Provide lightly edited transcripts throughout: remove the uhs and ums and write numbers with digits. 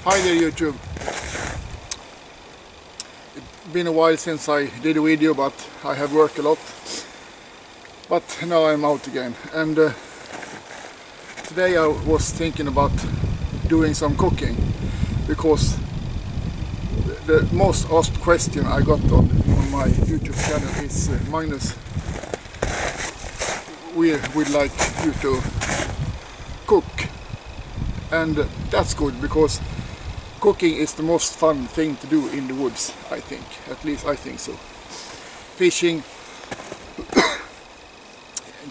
Hi there YouTube. It's been a while since I did a video, but I have worked a lot. But now I'm out again, and today I was thinking about doing some cooking, because the most asked question I got on my YouTube channel is Magnus, we'd like you to cook, and that's good, because cooking is the most fun thing to do in the woods, I think. At least I think so. Fishing,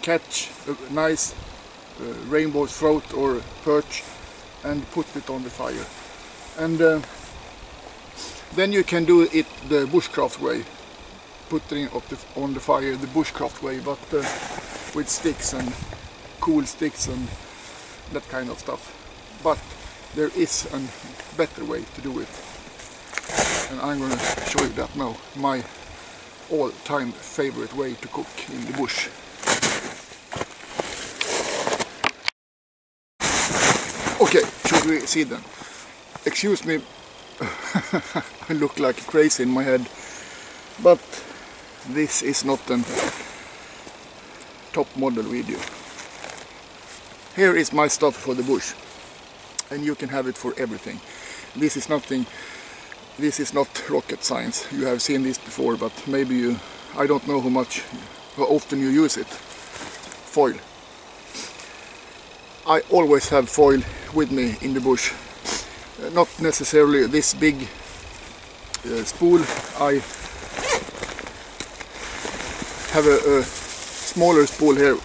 catch a nice rainbow trout or perch and put it on the fire. And then you can do it the bushcraft way. Put it on the fire the bushcraft way, but with sticks and cool sticks and that kind of stuff. But there is a better way to do it, and I'm going to show you that now. My all-time favorite way to cook in the bush. Okay, should we see then? Excuse me, I look like crazy in my head, but this is not a top model video. Here is my stuff for the bush, and you can have it for everything. This is nothing, this is not rocket science. You have seen this before, but maybe you, I don't know how often you use it. Foil. I always have foil with me in the bush. Not necessarily this big spool. I have a smaller spool here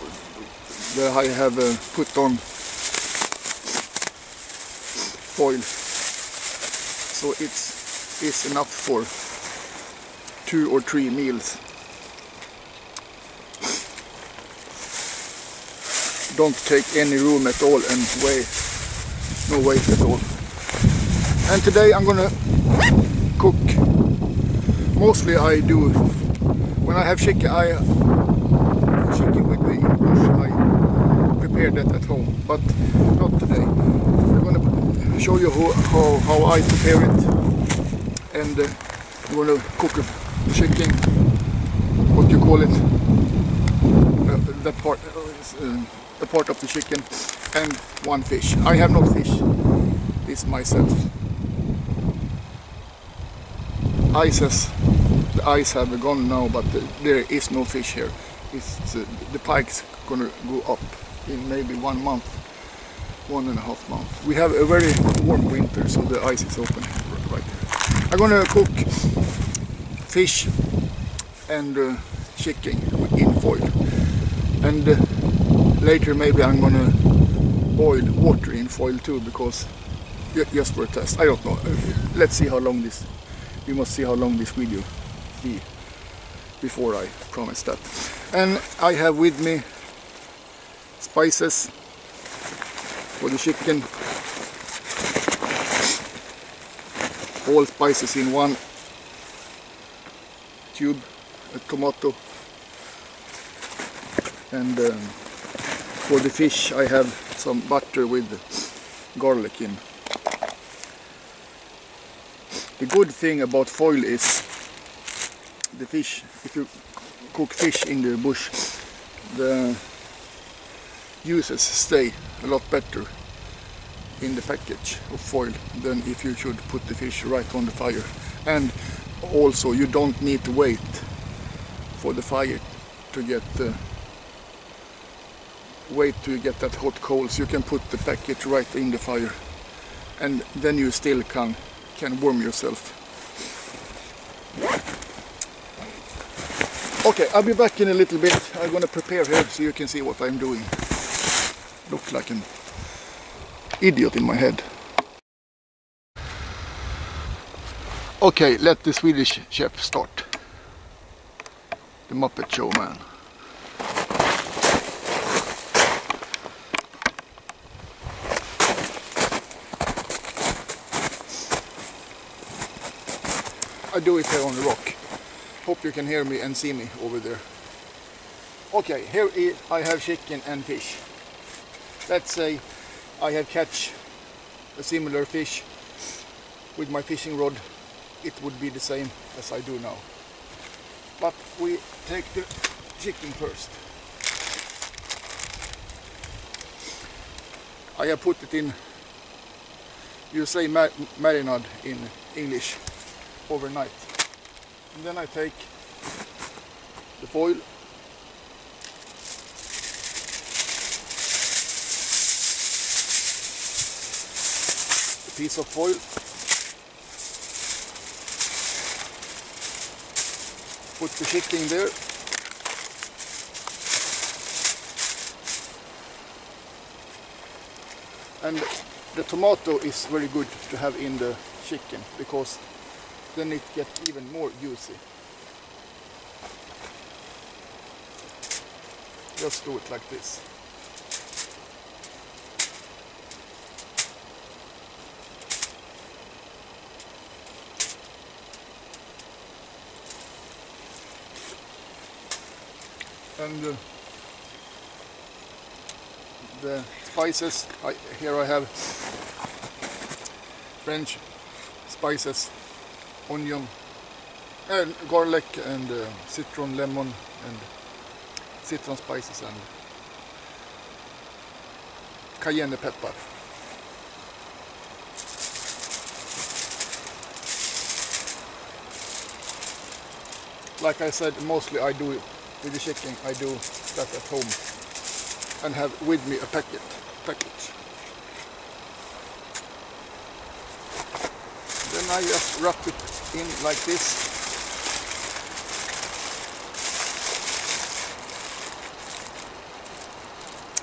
that I have put on foil, so it's enough for 2 or 3 meals. Don't take any room at all, and no weight at all. And today I'm gonna cook. Mostly I do when I have chicken. Chicken with me in the bush. I prepare that at home, but not today. I'm gonna show you how I prepare it, and I'm gonna cook a chicken. What you call it? That part. The part of the chicken, and 1 fish. I have no fish. It's myself. The ice have gone now, but there is no fish here. The pike's gonna go up in maybe 1 month, 1.5 months. We have a very warm winter, so the ice is open right here. I'm gonna cook fish and chicken in foil, and later maybe I'm gonna boil water in foil too, because just for a test. I don't know. Let's see how long this. We must see how long this video be before I promise that. And I have with me spices for the chicken. All spices in 1 tube. A tomato. And for the fish I have some butter with garlic in. The good thing about foil is the fish, if you cook fish in the bush, the juices stay a lot better in the package of foil than if you should put the fish right on the fire. And also you don't need to wait for the fire to get that hot coals. You can put the package right in the fire, and then you still can warm yourself. Okay, I'll be back in a little bit. I'm gonna prepare here so you can see what I'm doing. Look like an idiot in my head. Okay, let the Swedish chef start. The Muppet Show man. I do it here on the rock. Hope you can hear me and see me over there. Okay, here I have chicken and fish. Let's say I have catch a similar fish with my fishing rod it would be the same as I do now. But we take the chicken first. I have put it in, you say marinade in English, overnight. And then I take the foil, a piece of foil, put the chicken there, and the tomato is very good to have in the chicken because then it gets even more juicy. Just do it like this. And the spices, here I have French spices, onion, and garlic, and citron, lemon, and citron spices, and cayenne pepper. Like I said, mostly I do it with the chicken, I do that at home and have with me a package. Then I just wrap it in like this.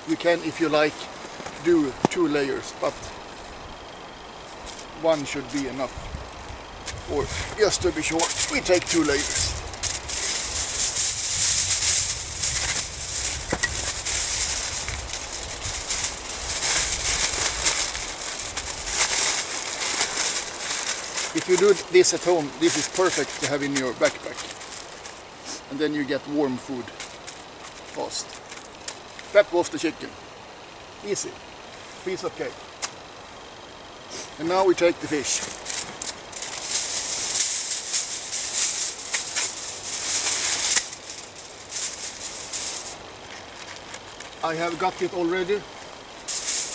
You can, if you like, do 2 layers, but one should be enough. Or just to be sure, we take 2 layers. If you do this at home, this is perfect to have in your backpack. And then you get warm food fast. That was the chicken. Easy. Piece of cake. And now we take the fish. I have got it already.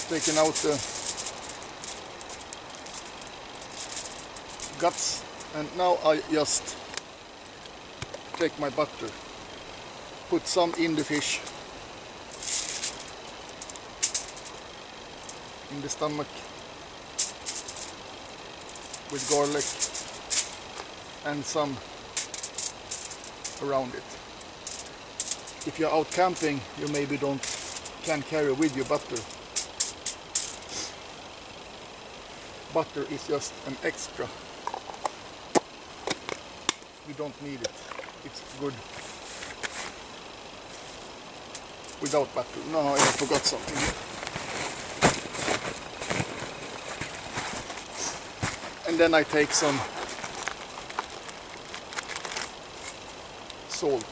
Taken out the guts, and now I just take my butter, put some in the fish, in the stomach, with garlic, and some around it. If you're out camping, you maybe can carry with you butter. Butter is just an extra. You don't need it. It's good without butter. No, I forgot something here. And then I take some salt.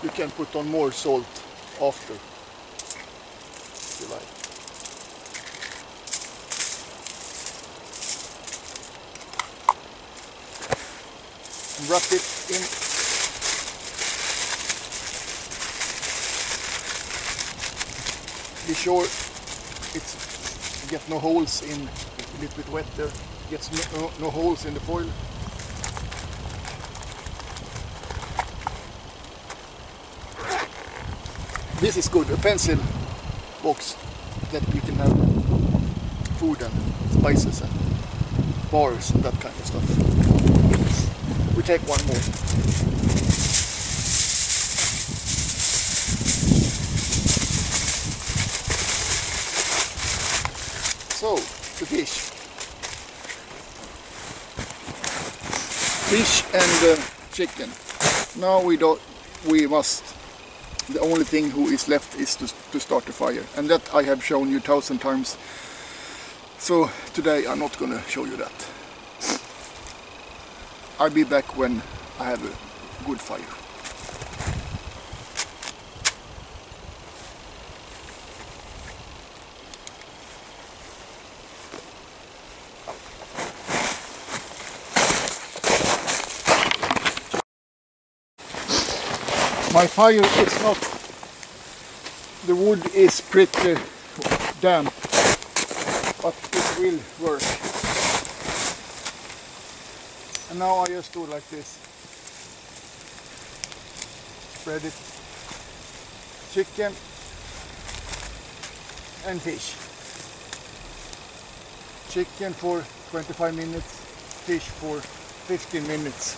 You can put on more salt after, if you like. Wrap it in. Be sure it gets no holes in, a little bit wet there, gets no holes in the foil. This is good, a pencil box that you can have food and spices and bars and that kind of stuff. We take one more. So, the fish. Fish and chicken. Now the only thing who is left is to start the fire. And that I have shown you 1,000 times. So today I'm not gonna show you that. I'll be back when I have a good fire. My fire is not, the wood is pretty damp, but it will work. And now I just do like this. Spread it. Chicken and fish. Chicken for 25 minutes, fish for 15 minutes.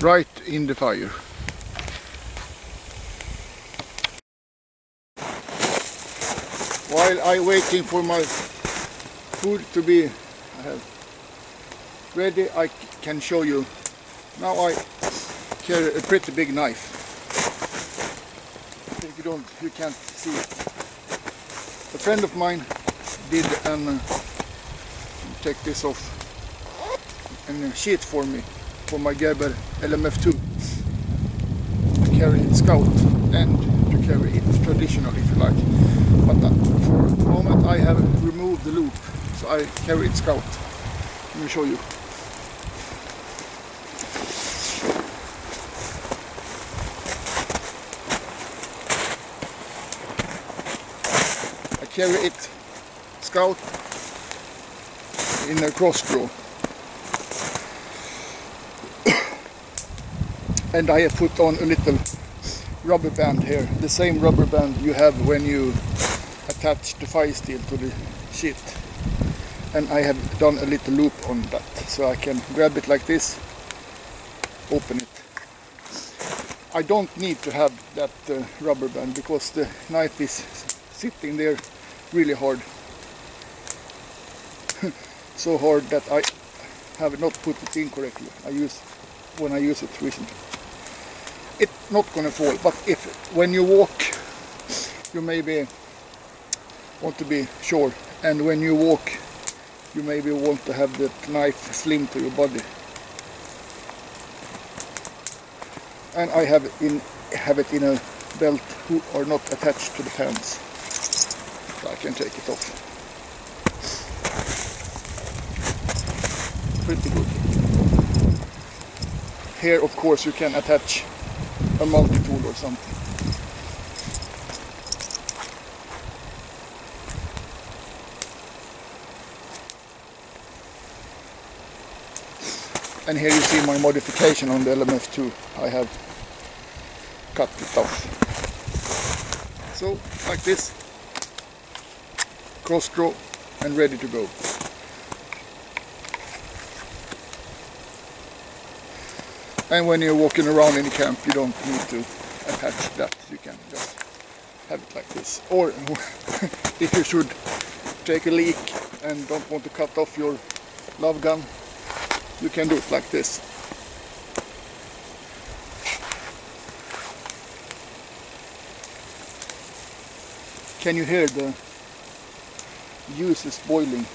Right in the fire. While I'm waiting for my food to be ready, I can show you. Now I carry a pretty big knife. If you can't see it. A friend of mine did take this off and sheet for me for my Gerber LMF2 to carry it scout and to carry it traditional if you like. But for the moment I have removed the loop, so I carry it scout. Let me show you. I carry it scout in a cross draw. And I have put on a little rubber band here, the same rubber band you have when you attach the fire steel to the sheet. And I have done a little loop on that, so I can grab it like this, open it. I don't need to have that rubber band because the knife is sitting there really hard. So hard that I have not put it in correctly. When I use it recently. It's not gonna fall, but when you walk, you maybe want to be sure, and when you walk, you maybe want to have the knife slim to your body. And I have it in a belt who are not attached to the pants, so I can take it off. Pretty good. Here, of course, you can attach a multi-tool or something. And here you see my modification on the LMF2. I have cut it off. So, like this, cross draw and ready to go. And when you're walking around in the camp, you don't need to attach that. You can just have it like this. Or if you should take a leak and don't want to cut off your love gun, you can do it like this. Can you hear the juices boiling?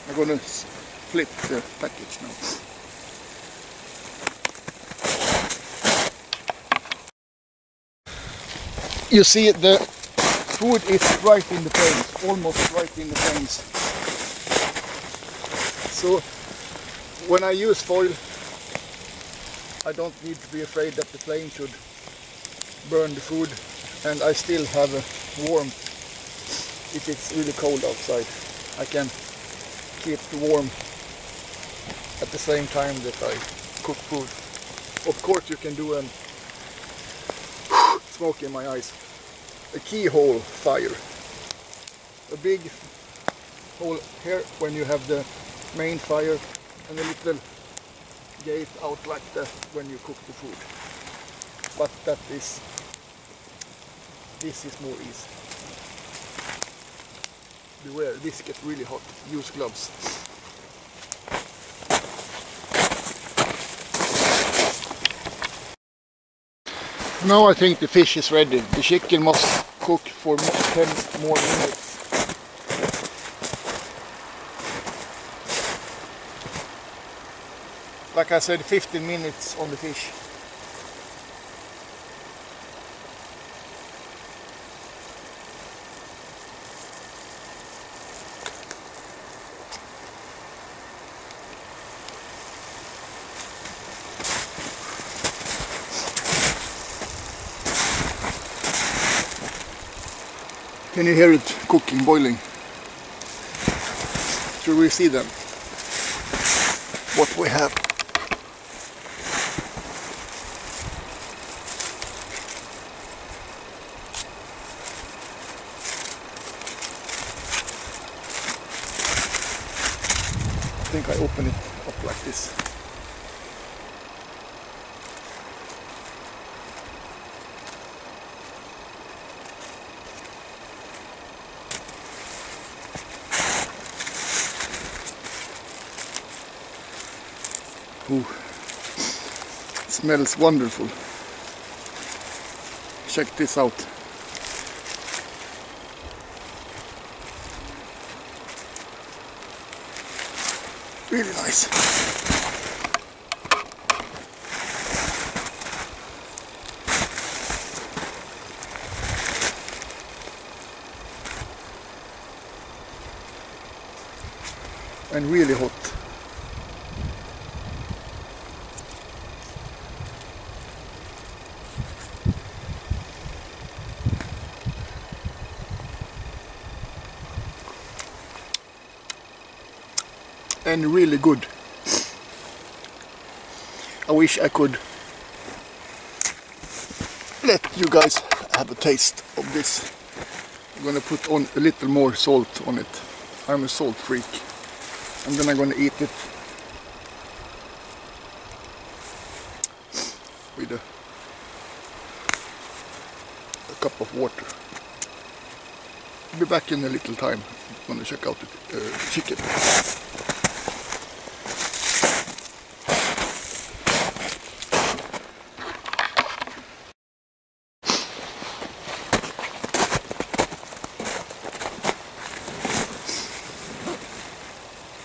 I'm gonna flip the package now. You see the food is right in the flames, almost right in the flames. So when I use foil, I don't need to be afraid that the flame should burn the food, and I still have a warmth if it's really cold outside. I can keep the warm at the same time that I cook food. Of course you can do a smoke in my eyes. A keyhole fire. A big hole here when you have the main fire, and a little gate out like that when you cook the food. But this is more easy. Beware, this gets really hot. Use gloves. Now I think the fish is ready. The chicken must cook for 10 more minutes. like I said, 15 minutes on the fish. Can you hear it cooking, boiling? Should we see them? What we have? I think I open it up like this. Ooh, it smells wonderful. Check this out. Really nice. And really hot. And really good. I wish I could let you guys have a taste of this. I'm gonna put on a little more salt on it. I'm a salt freak. And then I'm gonna eat it with a cup of water. I'll be back in a little time. I'm gonna check out the chicken.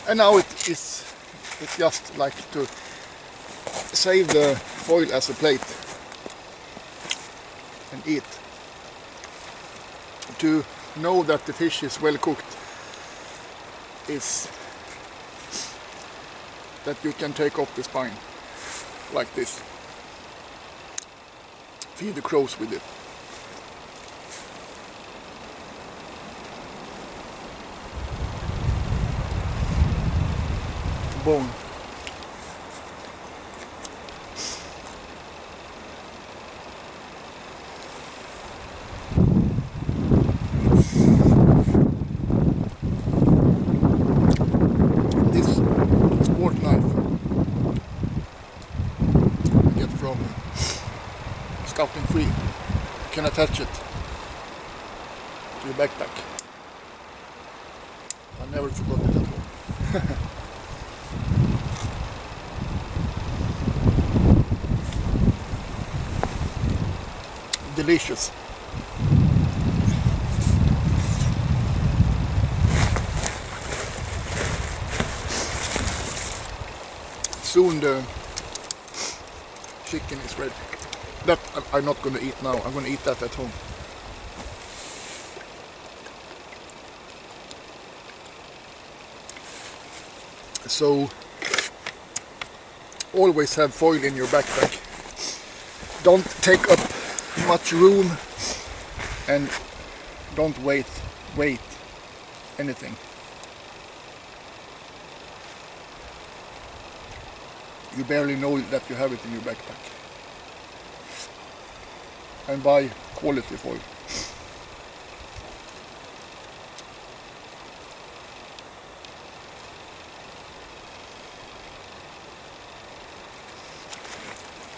And now it's just like to save the foil as a plate and eat. To know that the fish is well cooked is that you can take off the spine like this. Feed the crows with it. Bone. This sport knife I get from Scouting Free. You can attach it to your backpack. I never forgot it at home. Delicious. Soon the chicken is ready. That I'm not going to eat now. I'm going to eat that at home. So always have foil in your backpack. Don't take up much room and don't weight anything. You barely know that you have it in your backpack. And buy quality foil.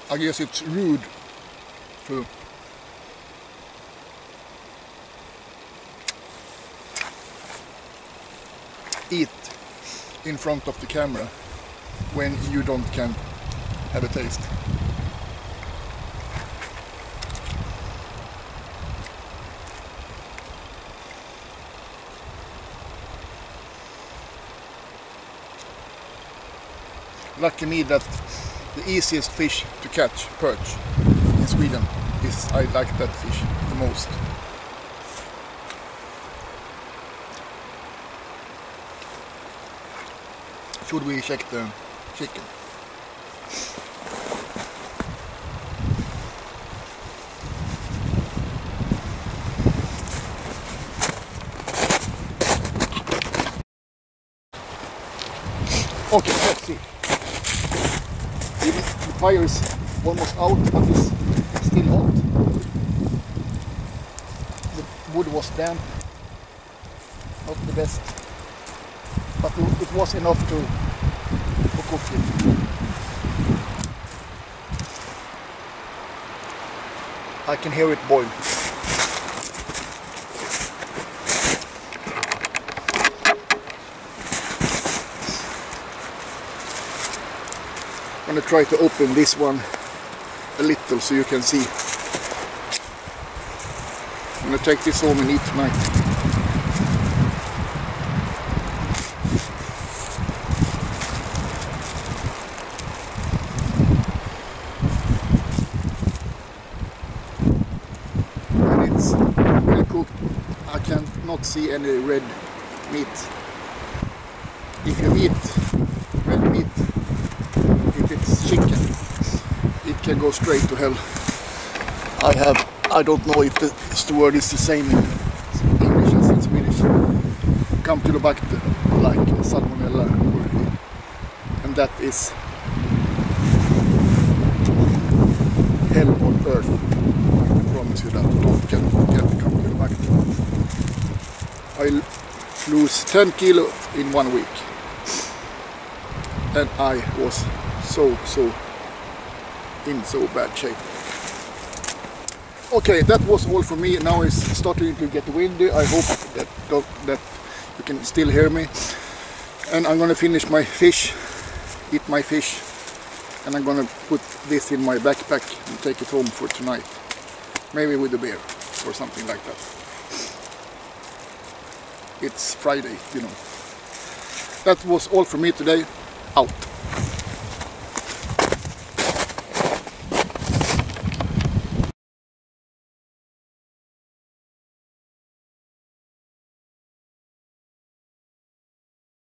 I guess it's rude to eat in front of the camera when you can have a taste. lucky me that the easiest fish to catch, perch, in Sweden is, I like that fish the most. Should we check the chicken? Okay, let's see. Even the fire is almost out, but it's still hot. The wood was damp, not the best, but it was enough to cook it. I can hear it boil. I'm going to try to open this one a little so you can see. I'm going to take this home and eat tonight. And it's well cooked. I cannot see any red meat. If you eat red meat, if it's chicken, it can go straight to hell. I don't know if the word is the same in English as in Swedish. Campylobacter, like salmonella, and that is hell on earth. I can promise you that. Don't get Campylobacter. I lose 10 kilo in 1 week, and I was so in so bad shape. Okay, that was all for me. Now it's starting to get windy. I hope that you can still hear me. And I'm gonna finish my fish, eat my fish, and I'm gonna put this in my backpack and take it home for tonight. Maybe with a beer or something like that. It's Friday, you know. That was all for me today. Out.